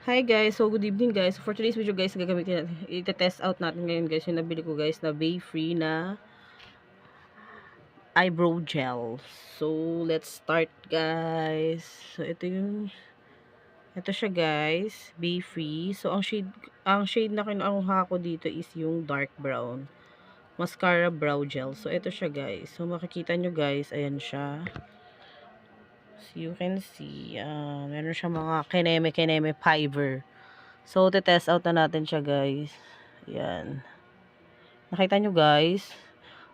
Hi guys, so good evening guys. For today's video guys, gagamitin natin, i-test out natin ngayon guys yung nabili ko guys na Bay Free na eyebrow gel. So, let's start guys. So, ito siya guys, Bay Free. So, ang shade na kinuha ko dito is yung dark brown. Mascara brow gel. So, ito siya guys. So, makikita nyo guys, ayan siya. So, you can see, meron siya mga kineme-kineme fiber. So, test out na natin siya guys. Ayan. Nakita nyo guys.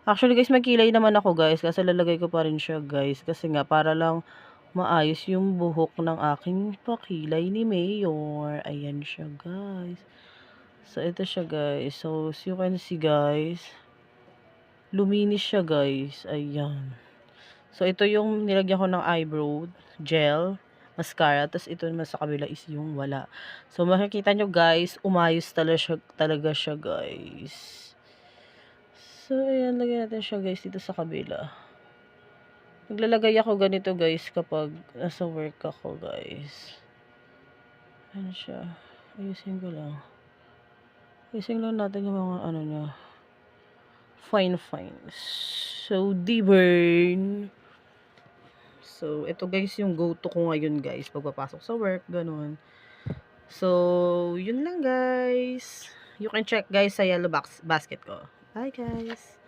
Actually guys, may kilay naman ako guys. Kasi lalagay ko pa rin siya guys. Kasi nga, para lang maayos yung buhok ng aking pakilay ni Mayor. Ayan siya guys. So, ito siya guys. So, as you can see guys. Luminis siya guys. Ayan. So, ito yung nilagyan ko ng eyebrow gel, mascara. Tapos, ito naman sa kabila is yung wala. So, makikita nyo guys, umayos talaga siya guys. So, ayan, lagyan natin siya guys dito sa kabila. Naglalagay ako ganito guys kapag nasa work ako guys. Ayan siya. Ayusin ko lang. Ayusin lang natin yung mga ano niya. Fine. So, D-burn. So, ito guys yung go-to ko ngayon guys. Pagpapasok sa work, ganun. So, yun lang guys. You can check guys sa yellow basket ko. Bye guys.